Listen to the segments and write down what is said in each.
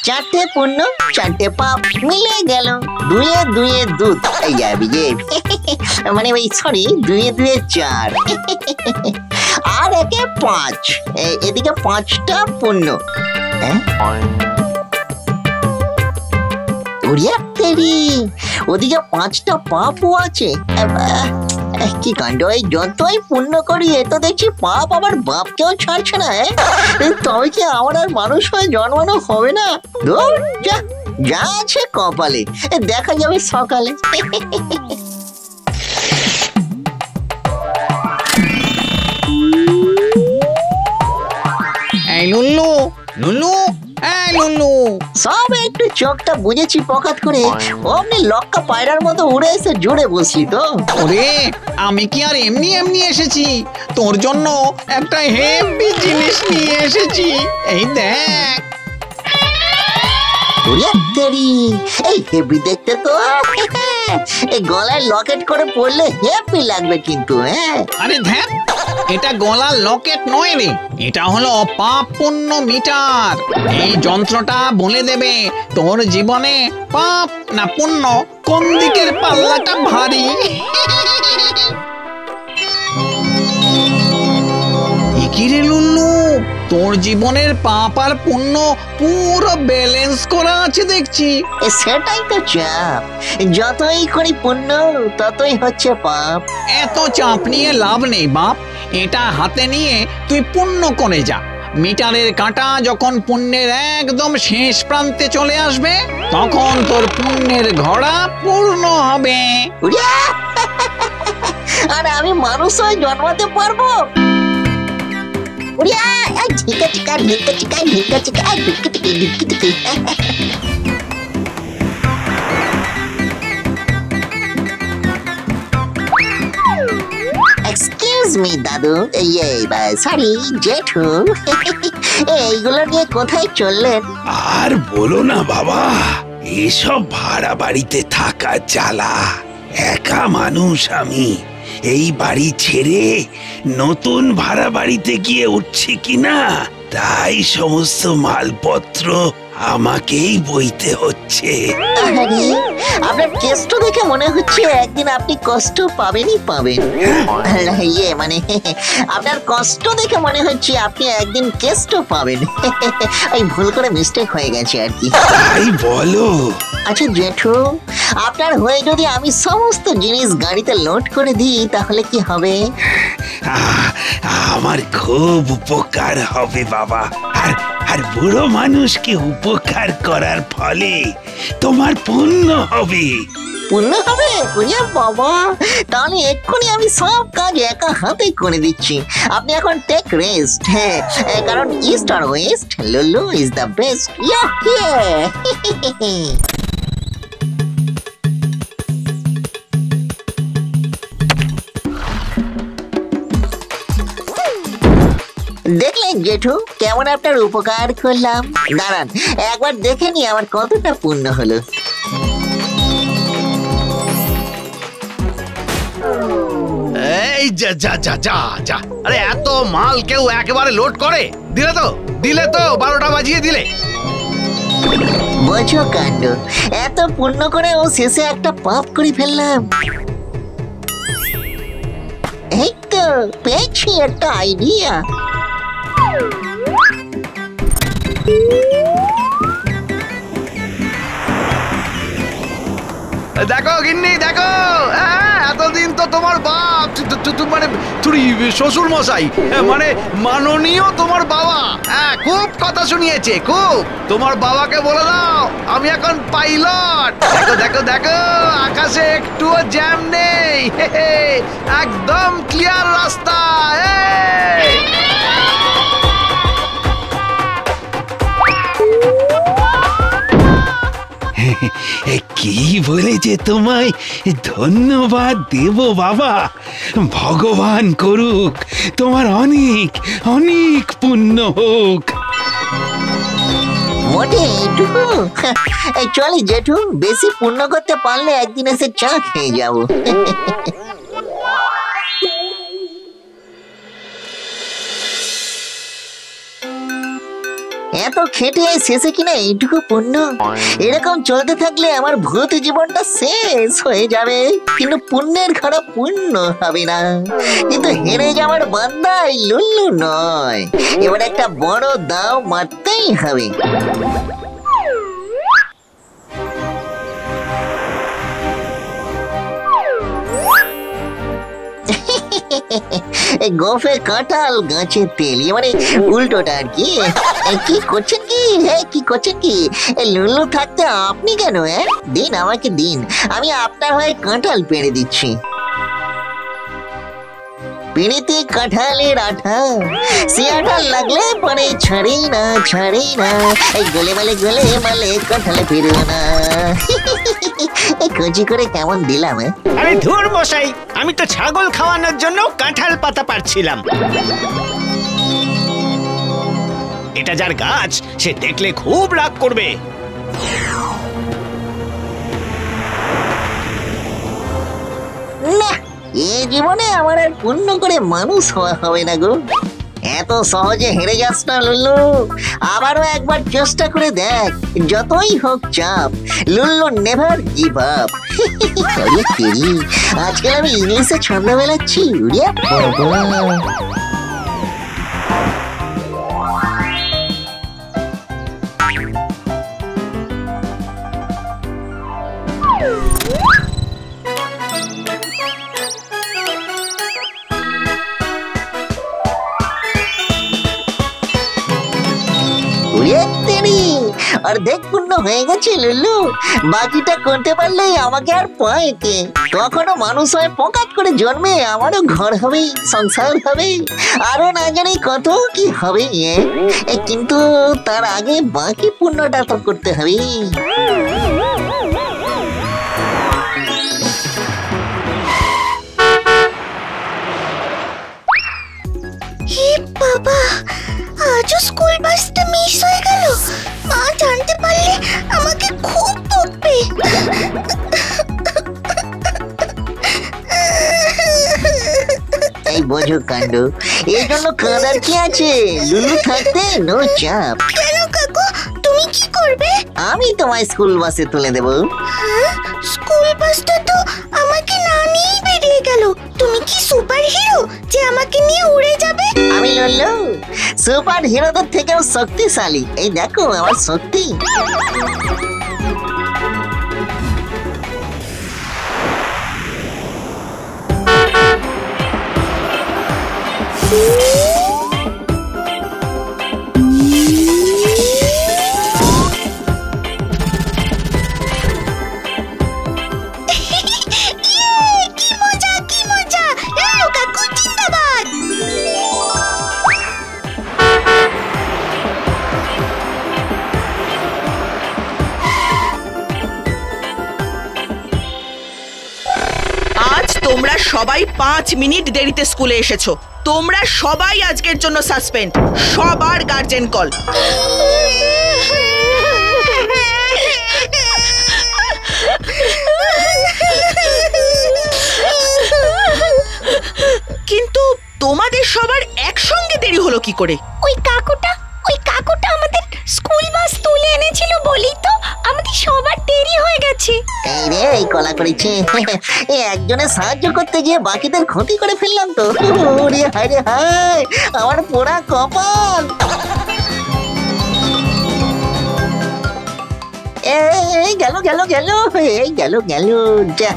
চারটে পুণ্য চারটে পাপ মিলে গেল, দুয়ে দুয়ে দুধ এই যাবি যে মানে ওই সরি দুয়ে দুয়ে চার আর একে পাঁচ, এদিকে পাঁচটা পুণ্য। ওদিকে পাঁচটা পাপও আছে। কি কাণ্ড, এই যতই পুণ্য করি এ তো দেখছি পাপ আবার বাপকেও ছাড়ছে না। তবে কি আমার আর মানুষ হয়ে জন্মানো হবে না? যা যা আছে কপালে, দেখা যাবে সকালে। লুল্লু লুল্লু লুল্লু, সব একটু চোখটা বুঝেছি পকাত করে, অমনি লক্কা পায়রার মতো উড়ে এসে জুড়ে বসলি তো। ওরে আমি কি আর এমনি এমনি এসেছি, তোর জন্য একটা হেভি জিনিস নিয়ে এসেছি, এই দেখ। এই হেভি দেখতে তো, এই গলায় লকেট করে পড়লে হেভি লাগবে কিন্তু। আরে ধ্যান, এটা গলার লকেট নয় রে, এটা হলো পাপ পুণ্য মিটার। এই যন্ত্রটা বলে দেবে তোর জীবনে পাপ না পুণ্য, কোন দিকের পাল্লাটা ভারী। কি রে লুল্লু, তোর জীবনের পাপ আর পুণ্য পুরো ব্যালেন্স করা আছে দেখছি। সেটাই তো চাপ, যতই করি পুণ্য ততই হচ্ছে পাপ। এত চাপ নিয়ে লাভ নেই বাপ, এটা হাতে নিয়ে তুই পুণ্য করে যা। মিটারের কাঁটা যখন পুণ্যের একদম শেষ প্রান্তে চলে আসবে, তখন তোর পুণ্যের ঘোড়া পূর্ণ হবে। আর আমি মানুষ হয়ে জন্মাতে পারবো? এক্সকিউজ মি দাদু, সরি জেঠু, এইগুলো নিয়ে কোথায় চললেন? আর বলো না বাবা, এসব ভাড়া বাড়িতে থাকা জ্বালা। একা মানুষ আমি, এই বাড়ি ছেড়ে নতুন ভাড়া বাড়িতে গিয়ে উঠছি কিনা, তাই সমস্ত মালপত্র আমাকেই বইতে হচ্ছে। আপনার কেষ্ট দেখে মনে হচ্ছে একদিন আপনি কষ্ট পাবেনই পাবেন। মানে আপনার কষ্ট দেখে মনে হচ্ছে আপনি একদিন কেষ্ট পাবেন। ওই ভুল করে মিস্টেক হয়ে গেছে আর কি। তাই বলো? আচ্ছা জেঠু, আপনার হয়ে যদি আমি সমস্ত জিনিস গাড়িতে লোড করে দিই তাহলে কি হবে? আমার খুব উপকার হবে বাবা। আর বুড়ো মানুষকে উপকার করার ফলে তোমার পুণ্য হবে। পুণ্য হবে? বাবা, তাহলে এক্ষুনি আমি সব কাজ একা হাতে করে দিচ্ছি। আপনি এখন টেক রেস্ট। হ্যাঁ, কারণ ইস্ট আর west, Lulu is the best. দেখলেন জেঠু, কেমন আপনার উপকার করলাম? দাঁড়ান একবার দেখে নি আমার কতটা পুণ্য হলো। এই যা যা যা যা যা, আরে এত মাল কেউ একেবারে লোড করে? দিলে তো 12টা বাজিয়ে দিলে। বোঝো কাণ্ড, এত পুণ্য করে ও শেষে একটা পাপ করে ফেললাম। এই তো পেয়েছি একটা আইডিয়া। দেখো গিন্নি দেখো, এতদিন তো তোমার বাপ মানে শ্বশুর মশাই মানে মাননীয় তোমার বাবা খুব কথা শুনিয়েছে, খুব। তোমার বাবাকে বলে দাও আমি এখন পাইলট। দেখো দেখো দেখো, আকাশে একটুও জ্যাম নেই, একদম ক্লিয়ার রাস্তা। কি বলে যে তোমায় ধন্যবাদ দেব বাবা। ভগবান করুক তোমার অনেক অনেক পুণ্য হোক। মোটে এইটুকু? চলে জেঠু, বেশি পুণ্য করতে পারলে একদিন এসে চা খেয়ে যাবো। এত খেটে শেষে কিনা এইটুকু পুণ্য। এরকম চলতে থাকলে আমার ভূত জীবনটা শেষ হয়ে যাবে, কিন্তু পুণ্যের ঘরে পুণ্য হবে না। কিন্তু হেরে যাওয়ার বান্দাই লুল্লু নয়, এবার একটা বড় দাও মারতেই হবে। গোফে কাঁঠাল গাছে তেল, মানে উল্টোটা আর কি। কি করছেন কি? কি করছেন কি? লুল্লু থাকতে আপনি কেন? দিন, আমাকে দিন, আমি আপনার হয়ে কাঁঠাল পেড়ে দিচ্ছি। পিড়িতে কাঁঠালের আঠা, সে আঠা লাগলে পরে ছাড়েই না, ছাড়েই না। এই গলে মালে কাঁঠালে ফিরবে না। কচি করে কেমন দিলাম? আরে ধুর মশাই, আমি তো ছাগল খাওয়ানোর জন্য কাঁঠাল পাতা পারছিলাম। এটা যার গাছ, সে দেখলে খুব রাগ করবে। না, এই জীবনে আমার আর পুণ্য করে মানুষ হওয়া হবে না গো। এত সহজে হেরে যাস না লুল্লু, আবারও একবার চেষ্টা করে দেখ। যতই হোক চাপ, লুল্লু নেভার গিভ আপ। আজকাল আমি ইংলিশে ছন্দ মেলাচ্ছি। অর্ধেক পূর্ণ হয়ে গেছে লুল্লু, বাকিটা করতে পারলেই আমাকে আর পাইতে। তখনও মানুষ হয়ে পকাত করে জন্মে আমারও ঘর হবে, সংসার হবে, আরো না জানি কত কি হবে। কিন্তু তার আগে বাকি পূর্ণটা তো করতে হবে। বাবা, আজও স্কুল বাসটা মিস হয়ে গেল। মা জানতে পারলে আমাকে খুব বকবে। এই বোঝো কাণ্ড, এই জন্য কাঁদার কি আছে? লুলু থাকতে নো চাপ। কেন কাকু, তুমি কি করবে? আমি তোমায় স্কুল বাসে তুলে দেবো। স্কুল বাসটা তো আমাকে না নিয়েই বেরিয়ে গেল। তুমি কি সুপার হিরো যে আমাকে নিয়ে উড়ে যাবে? আমি লুল্লু সুপার হিরোদের থেকেও শক্তিশালী। এই দেখো আমার শক্তি। তোমরা সবাই 5 মিনিট দেরিতে স্কুলে এসেছো। তোমরা সবাই আজকের জন্য সাসপেন্ড। সবার গার্জেন কল। কিন্তু তোমাদের সবার একসঙ্গে দেরি হলো কি করে? ওই কাকুটা আমাদের স্কুল বাস তুলে এনেছিল বলেই তো আমাদের সবার দেরি হয়ে গেছে। এই রে, এই কলা করেছে। একজনের সাহায্য করতে গিয়ে বাকিদের ক্ষতি করে ফেললাম তো। ওরে হায় রে হায়, আমার পোড়া কপাল। এই গেল এই গেল যা।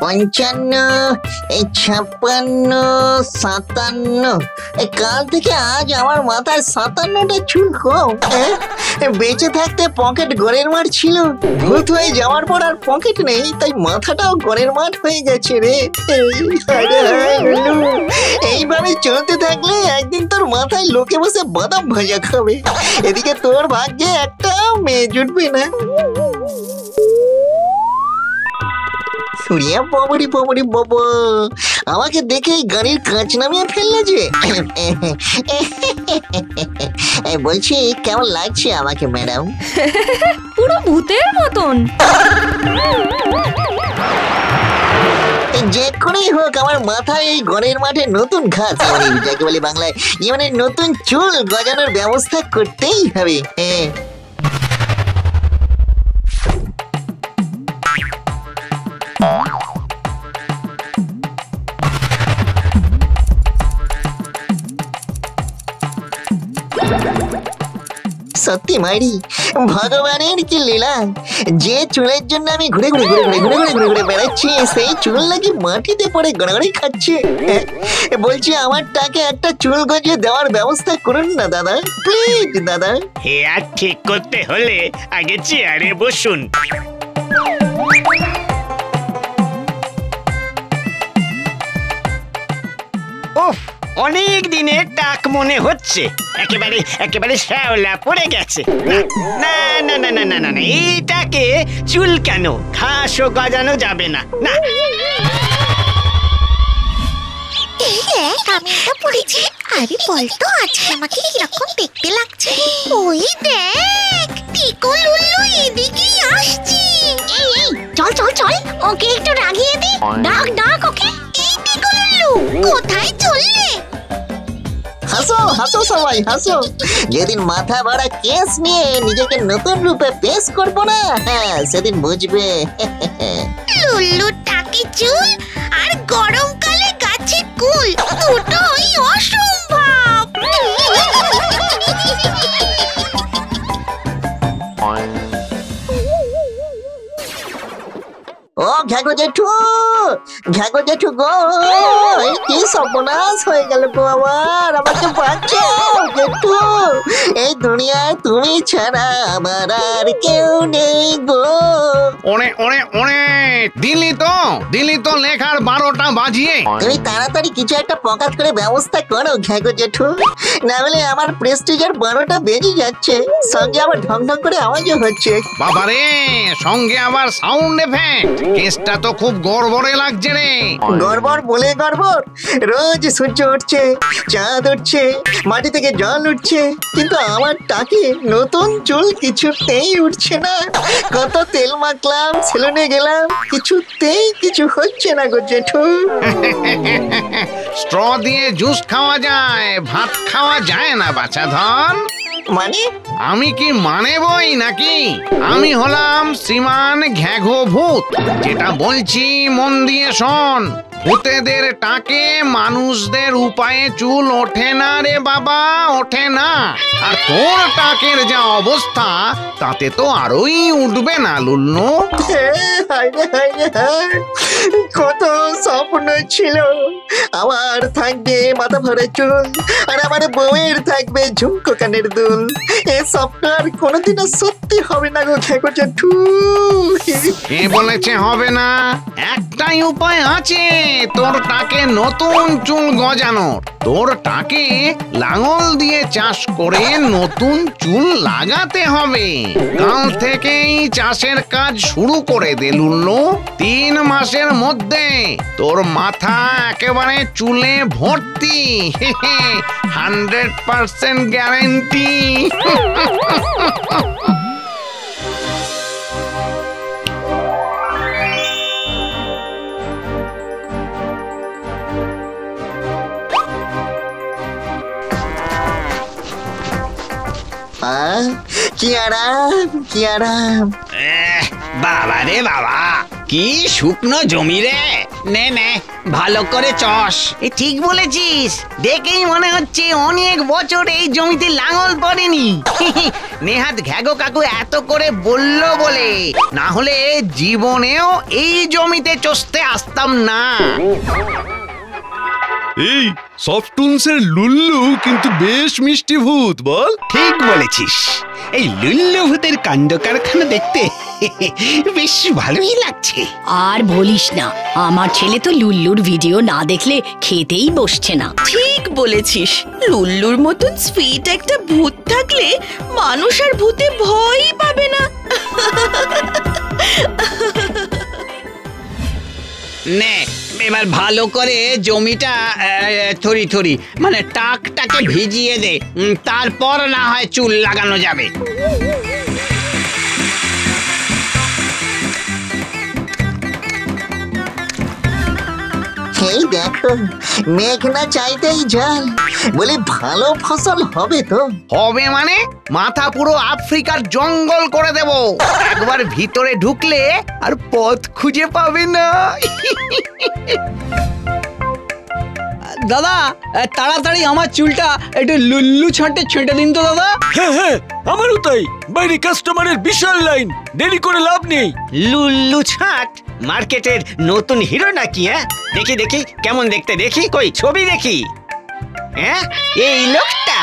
পঞ্চান্ন, 56, 57। কাল থেকে আজ আমার মাথায় 57টা চুল কম। বেঁচে থাকতে পকেট গড়ের মাঠ ছিল, ভূত হয়ে যাওয়ার পর আর পকেট নেই, তাই মাথাটাও গড়ের মাঠ হয়ে গেছে রে। এইভাবে চলতে থাকলে একদিন তোর মাথায় লোকে বসে বাদাম ভাজা খাবে। এদিকে তোর ভাগ্যে একটা মেয়ে জুটবে না। উড়িয়া বাবারি বাবারি বাবা, আমাকে দেখে গাড়ির কাঁচ নামিয়ে ফেললো যে। বলছি কেমন লাগছে আমাকে ম্যাডাম? পুরো ভূতের মতন। যে করেই হোক আমার মাথায় এই ঘরের মাঠে নতুন ঘাস, যাকে বলে বাংলায় মানে নতুন চুল গজানোর ব্যবস্থা করতেই হবে। হ্যাঁ, সত্যি মাইরি, ভগবানের কি লীলা, যে চুলের জন্য আমি ঘুরে ঘুরে ঘুরে ঘুরে ঘুরে ঘুরে ঘুরে ঘুরে বেড়াচ্ছি সেই চুল নাকি মাটিতে পড়ে গড়াগড়ি খাচ্ছে। বলছি আমার টাকে একটা চুল গজিয়ে দেওয়ার ব্যবস্থা করুন না দাদা, প্লিজ দাদা। হেয়ার ঠিক করতে হলে আগে চেয়ারে বসুন। ওহ, অনেক দিনের টাক মনে হচ্ছে, একেবারে একেবারে শ্যাওলা পড়ে গেছে। না না না না না না না, এইটাকে চুল কেন, ঘাসও গজানো যাবে না। না, আমি এটা পড়েছি। আরে বলতো আজকে আমাকে কিরকম দেখতে লাগছে? ওই দেখ, টিকো লুল্লু এদিকেই আসছে। এই এই, চল চল চল, ওকে একটু রাগিয়ে দে। ডাক ডাক ওকে। এই টিকো লুল্লু, কোথায় চললে? হাসো হাসো সবাই হাসো, যেদিন মাথা ভরা কেস নিয়ে নিজেকে নতুন রূপে পেশ করবো না, হ্যাঁ সেদিন বুঝবে। লুল্লুর টাকি চুল আর গরমকালে গাছে কুল, দুটোই অসম্ভব। ও ঘ্যাগো জেঠু, ঘ্যাগো জেঠু গো, এই কি সর্বনাশ হয়ে গেল গো আমার, আমাকে বাঁচাও জেঠু, এই দুনিয়ায় তুমি ছাড়া আমার আর কেউ নেই গো। ওরে ওরে ওরে, দিলি তো লেখার 12টা বাজিয়ে। তুমি তাড়াতাড়ি কিছু একটা পকাত করে ব্যবস্থা করো ঘ্যাগো জেঠু, না হলে আমার প্রেস্টিজের 12টা বেজে যাচ্ছে, সঙ্গে আবার ঢং ঢং করে আওয়াজও হচ্ছে। বাবারে, সঙ্গে আবার সাউন্ড এফেক্ট, কেসটা তো খুব গড়বড়ে লাগছে রে। গড়বড় বলে গড়বড়, রোজ সূর্য উঠছে, চাঁদ উঠছে, মাটি থেকে জল উঠছে, কিন্তু আমার টাকে নতুন চুল কিছুতেই উঠছে না। কত তেল মাখলাম, সেলুনে গেলাম, কিছুতেই কিছু হচ্ছে না গো জেঠু। স্ট্র দিয়ে জুস খাওয়া যায়, ভাত খাওয়া যায় না বাছাধন। মানে আমি কি মানে বই নাকি? আমি হলাম শ্রীমান ঘ্যাঘো ভূত, যেটা বলছি মন দিয়ে শোন। ভূতেদের টাকে মানুষদের উপায়ে চুল ওঠে না রে বাবা, ওঠে না। আর তোর টাকের যা অবস্থা, তাতে তো আরোই উঠবে না লুল্লু। কত স্বপ্ন ছিল, আমার থাকবে মাথা ভরা চুল আর আমার বউয়ের থাকবে ঝুমকো কানের দুল। এই স্বপ্ন আর কোনোদিনও সত্যি হবে না গো ঘ্যাগো জেঠু। কে বলেছে হবে না? একটাই উপায় আছে তোর টাকে নতুন চুল গজানোর। তোর টাকে লাঙল দিয়ে চাষ করে নতুন চুল লাগাতে হবে। কাল থেকেই চাষের কাজ শুরু করে দে লুল্লু। 3 মাসের মধ্যে তোর মাথা একেবারে চুলে ভর্তি, 100% গ্যারান্টি। কি আরাম, কি আরাম। বাবা রে বাবা, কি শুকনো জমি রে। নে নে, ভালো করে চষ। ঠিক বলেছিস, দেখেই মনে হচ্ছে অনেক বছর এই জমিতে লাঙল পড়েনি। নেহাত ঘ্যাগো কাকু এত করে বললো বলে, না হলে জীবনেও এই জমিতে চষতে আসতাম না। এই সফটুনসের লুল্লু কিন্তু বেশ মিষ্টি ভূত, বল? ঠিক বলেছিস, এই লুল্লু ভূতের কাণ্ড কারখানা দেখতে বেশ ভালোই লাগছে। আর বলিস না, আমার ছেলে তো লুল্লুর ভিডিও না দেখলে খেতেই বসছে না। ঠিক বলেছিস, লুল্লুর মতন সুইট একটা ভূত থাকলে মানুষ আর ভূতে ভয়ই পাবে না। নে এবার ভালো করে জমিটা থরি থরি মানে টাকটাকে ভিজিয়ে দে, তারপর না হয় চুল লাগানো যাবে। এই দেখো, মেঘ না চাইতেই জল, বলি ভালো ফসল হবে তো? হবে মানে মাথা পুরো আফ্রিকার জঙ্গল করে দেব। একবার ভিতরে ঢুকলে আর পথ খুঁজে পাবে না। দাদা তাড়াতাড়ি আমার চুলটা একটু লুল্লু ছাটে ছেঁটে দিন তো দাদা। হ্যাঁ হ্যাঁ, আমারও তাই। বাইরে কাস্টমারের বিশাল লাইন, দেরি করে লাভ নেই। লুল্লু ছাট মার্কেটের নতুন হিরো নাকি? হ্যাঁ দেখি দেখি কেমন দেখতে, দেখি কই ছবি দেখি। হ্যাঁ এই লোকটা,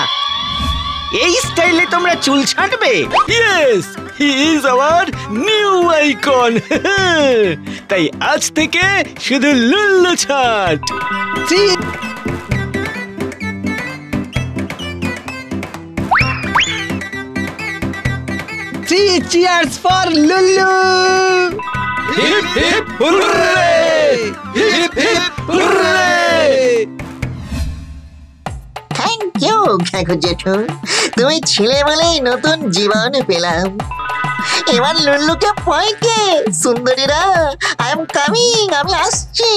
এই স্টাইলে তোমরা চুল ছাঁটবে? Yes, he is our new icon. তাই আজ থেকে শুধু লুল্লু ছাট। Cheers for Lullu. Hip hip hooray, hip hip hooray. Thank you Ghyaghu জেঠু, তুমি ছিলে বলেই নতুন জীবন পেলাম। এবার লুল্লুকে পয়কে সুন্দরীরা, আই এম কামিং, আমি আসছি।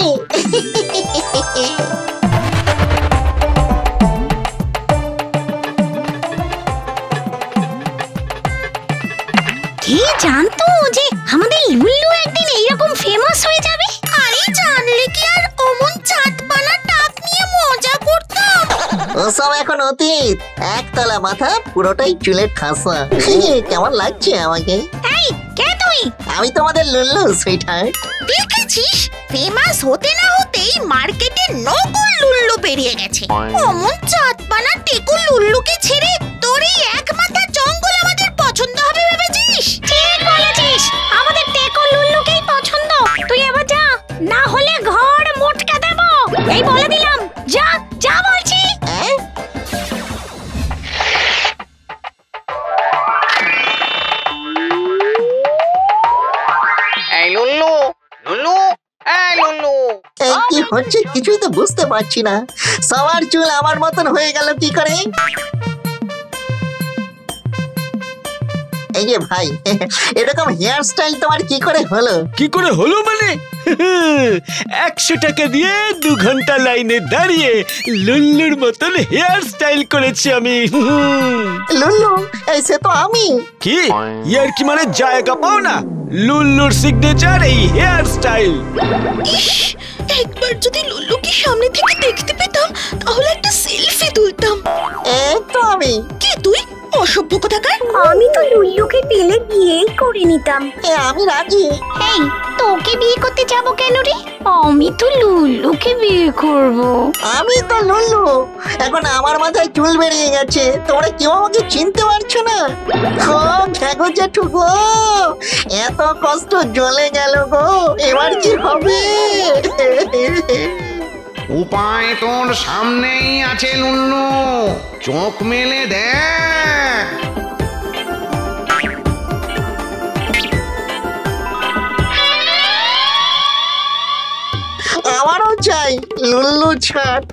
কে জানতো যে আমাদের লুল্লু একদিন এইরকম ফেমাস হয়ে যাবে? আরে জানলে কি আর অমন চাঁদপানা টাক নিয়ে মজা করতাম? ওসব এখন অতীত, একতলা মাথা পুরোটাই চুলের ঠাসা। কেমন লাগছে আমাকে? এই কে তুই? আমি তোমাদের লুল্লু সুইটহার্ট। দেখেছিস, ফেমাস হতে না হতেই মার্কেটে নকল লুল্লু বেরিয়ে গেছে। অমন চাঁদপানা টেকো লুল্লুকে ছেড়ে তোর এই এক মাথা জঙ্গল আমাদের পছন্দ হবে ভেবেছিস? ঠিক বলেছিস, আমাদের টেকো লুল্লুকেই পছন্দ। তুই এবার যা, না হলে ঘর মোটকা দেব। এই বলে দিলাম, যা যা বলছি। এই লুল্লু, লুল্লু, এই লুল্লু। এই কি হচ্ছে কিছুই তো বুঝতে পারছি না। সবার চুল আমার মতন হয়ে গেল কি করে? এই যে ভাই, এরকম হেয়ার স্টাইল তোমার কি করে হলো? কি করে হলো মানে? 100 টাকা দিয়ে 2 ঘন্টা লাইনে দাঁড়িয়ে লুল্লুর মতন হেয়ার স্টাইল করেছি আমি। লুল্লু, এই সে তো আমি। কি ইয়ার কি মানে জায়গা পাও না? লুল্লুর সিগনেচার এই হেয়ার স্টাইল। ইস, একবার যদি লুল্লুকে সামনে থেকে দেখতে পেতাম তাহলে একটা সেলফি তুলতাম। এই তো আমি। কে তুই? অসভ্য কোথাকার। আমি তো লুল্লুকে পেলে বিয়েই করে নিতাম। আমি রাজি। এই, তোকে বিয়ে করতে যাব কেন রে? আমি তো লুল্লুকে বিয়ে করব। আমি তো লুল্লু, এখন আমার মাথায় চুল বেরিয়ে গেছে, তোমরা কেউ আমাকে চিনতে পারছো না। ও ঘ্যাঘু জেঠু গো, এত কষ্ট জ্বলে গেল গো, এবার কি হবে? উপায় তোর সামনেই আছে লুল্লু, চোখ মেলে দেখ। আমারও চাই লুল্লু ছাট।